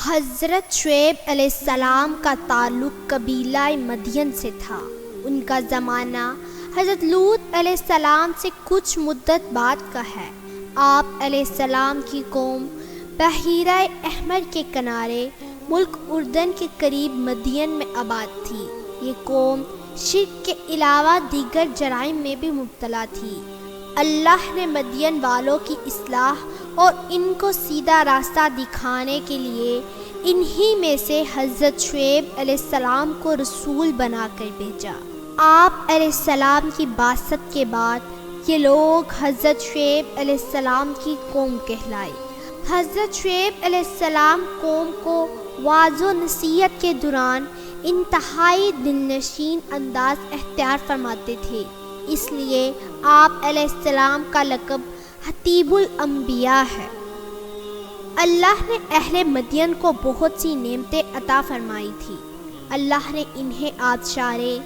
حضرت شعیب علیہ السلام کا تعلق قبیلہ مدین سے تھا۔ ان کا زمانہ حضرت لوط علیہ السلام سے کچھ مدت بعد کا ہے۔ آپ علیہ السلام کی قوم بحیرہ احمر کے کنارے ملک اردن کے قریب مدین میں آباد تھی۔ یہ قوم شرک کے علاوہ دیگر جرائم میں بھی مبتلا تھی۔ اللہ نے مدین والوں کی اصلاح اور ان کو سیدھا راستہ دکھانے کے لیے انہی میں سے حضرت شعیب علیہ السلام کو رسول بنا کر بھیجا۔ آپ علیہ السلام کی بعثت کے بعد یہ لوگ حضرت شعیب علیہ السلام کی قوم کہلائے۔ حضرت شعیب علیہ السلام قوم کو وعظ و نصیحت کے دوران انتہائی دلنشین انداز اختیار فرماتے تھے، اس لیے آپ علیہ السلام کا لقب حتیب الانبیاء ہے۔ اللہ نے اہل مدین کو بہت سی نعمتیں عطا فرمائی تھی۔ اللہ نے انہیں آبشاریں،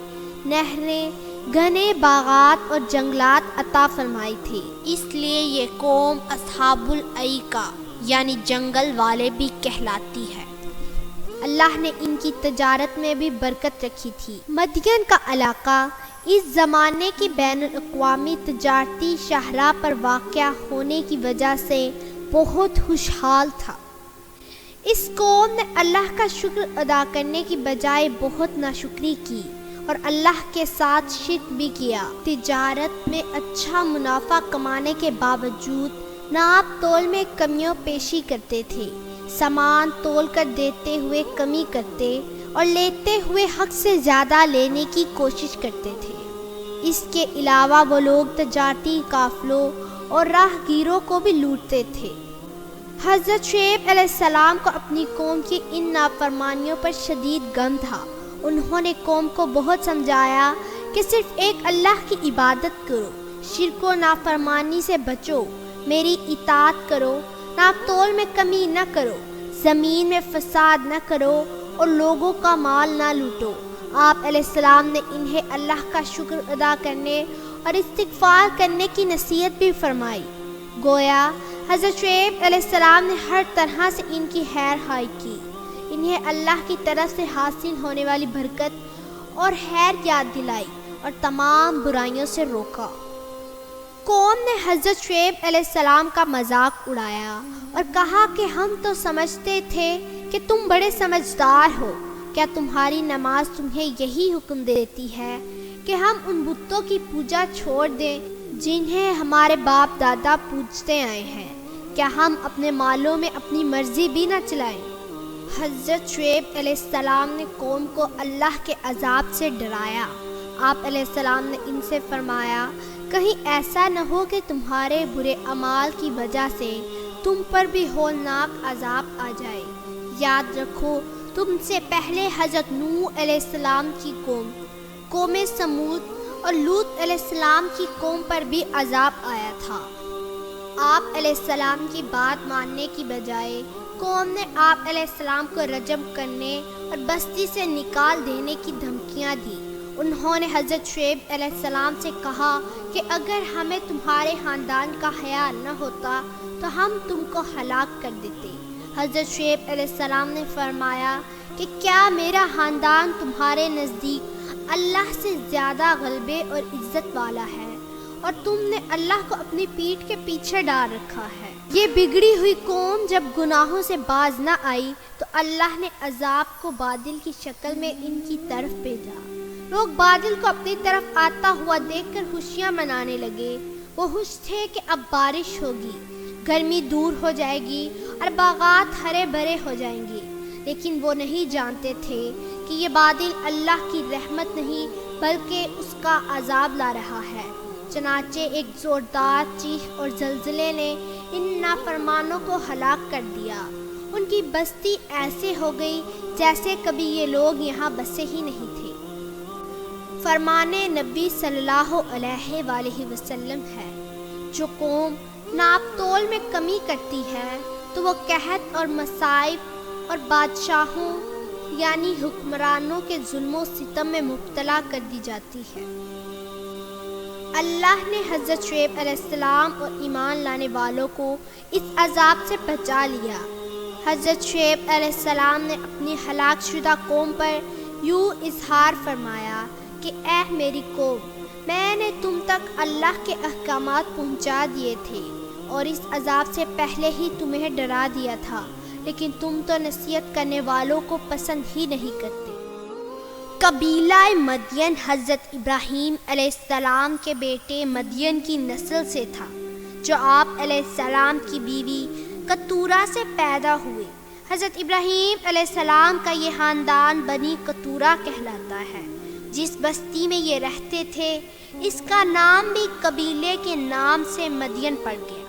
نہریں، گھنے باغات اور جنگلات عطا فرمائی تھی، اس لیے یہ قوم اصحاب الایکہ یعنی جنگل والے بھی کہلاتی ہے۔ اللہ نے ان کی تجارت میں بھی برکت رکھی تھی۔ مدین کا علاقہ اس زمانے کی بین الاقوامی تجارتی شاہراہ پر واقع ہونے کی وجہ سے بہت خوشحال تھا۔ اس قوم نے اللہ کا شکر ادا کرنے کی بجائے بہت ناشکری کی اور اللہ کے ساتھ شرک بھی کیا۔ تجارت میں اچھا منافع کمانے کے باوجود ناپ تول میں کمیوں پیشی کرتے تھے، سامان تول کر دیتے ہوئے کمی کرتے اور لیتے ہوئے حق سے زیادہ لینے کی کوشش کرتے تھے۔ اس کے علاوہ وہ لوگ تجارتی قافلوں اور راہ گیروں کو بھی لوٹتے تھے۔ حضرت شعیب علیہ السلام کو اپنی قوم کی ان نافرمانیوں پر شدید غم تھا۔ انہوں نے قوم کو بہت سمجھایا کہ صرف ایک اللہ کی عبادت کرو، شرک و نافرمانی سے بچو، میری اطاعت کرو، ناپ تول میں کمی نہ کرو، زمین میں فساد نہ کرو اور لوگوں کا مال نہ لوٹو۔ آپ علیہ السلام نے انہیں اللہ کا شکر ادا کرنے اور استغفار کرنے کی نصیحت بھی فرمائی۔ گویا حضرت شعیب علیہ السلام نے ہر طرح سے ان کی خیر خواہی کی، انہیں اللہ کی طرف سے حاصل ہونے والی برکت اور خیر یاد دلائی اور تمام برائیوں سے روکا۔ قوم نے حضرت شعیب علیہ السلام کا مذاق اڑایا اور کہا کہ ہم تو سمجھتے تھے کہ تم بڑے سمجھدار ہو، کیا تمہاری نماز تمہیں یہی حکم دیتی ہے کہ ہم ان بتوں کی پوجا چھوڑ دیں جنہیں ہمارے باپ دادا پوجتے آئے ہیں؟ کیا ہم اپنے مالوں میں اپنی مرضی بھی نہ چلائیں؟ حضرت شعیب علیہ السلام نے قوم کو اللہ کے عذاب سے ڈرایا۔ آپ علیہ السلام نے ان سے فرمایا، کہیں ایسا نہ ہو کہ تمہارے برے اعمال کی وجہ سے تم پر بھی ہولناک عذاب آ جائے۔ یاد رکھو، تم سے پہلے حضرت نوح علیہ السلام کی قوم سمود اور لوط علیہ السلام کی قوم پر بھی عذاب آیا تھا۔ آپ علیہ السلام کی بات ماننے کی بجائے قوم نے آپ علیہ السلام کو رجم کرنے اور بستی سے نکال دینے کی دھمکیاں دی۔ انہوں نے حضرت شعیب علیہ السلام سے کہا کہ اگر ہمیں تمہارے خاندان کا خیال نہ ہوتا تو ہم تم کو ہلاک کر دیتے۔ حضرت شعیب علیہ السلام نے فرمایا کہ کیا میرا خاندان تمہارے نزدیک اللہ سے زیادہ غلبے اور عزت والا ہے اور تم نے اللہ کو اپنی پیٹھ کے پیچھے ڈال رکھا ہے؟ یہ بگڑی ہوئی قوم جب گناہوں سے باز نہ آئی تو اللہ نے عذاب کو بادل کی شکل میں ان کی طرف بھیجا۔ لوگ بادل کو اپنی طرف آتا ہوا دیکھ کر خوشیاں منانے لگے۔ وہ خوش تھے کہ اب بارش ہوگی، گرمی دور ہو جائے گی اور باغات ہرے بھرے ہو جائیں گے، لیکن وہ نہیں جانتے تھے کہ یہ بادل اللہ کی رحمت نہیں بلکہ اس کا عذاب لا رہا ہے۔ چنانچہ ایک زوردار چیخ اور زلزلے نے ان نافرمانوں کو ہلاک کر دیا۔ ان کی بستی ایسے ہو گئی جیسے کبھی یہ لوگ یہاں بسے ہی نہیں تھے۔ فرمان نبی صلی اللہ علیہ وآلہ وسلم ہے، جو قوم ناپ تول میں کمی کرتی ہے تو وہ قحط اور مصائب اور بادشاہوں یعنی حکمرانوں کے ظلم و ستم میں مبتلا کر دی جاتی ہے۔ اللہ نے حضرت شعیب علیہ السلام اور ایمان لانے والوں کو اس عذاب سے بچا لیا۔ حضرت شعیب علیہ السلام نے اپنی ہلاک شدہ قوم پر یوں اظہار فرمایا کہ اے میری قوم، میں نے تم تک اللہ کے احکامات پہنچا دیے تھے اور اس عذاب سے پہلے ہی تمہیں ڈرا دیا تھا، لیکن تم تو نصیحت کرنے والوں کو پسند ہی نہیں کرتے۔ قبیلہ مدین حضرت ابراہیم علیہ السلام کے بیٹے مدین کی نسل سے تھا، جو آپ علیہ السلام کی بیوی کتورہ سے پیدا ہوئے۔ حضرت ابراہیم علیہ السلام کا یہ خاندان بنی کتورہ کہلاتا ہے۔ جس بستی میں یہ رہتے تھے اس کا نام بھی قبیلے کے نام سے مدین پڑ گیا۔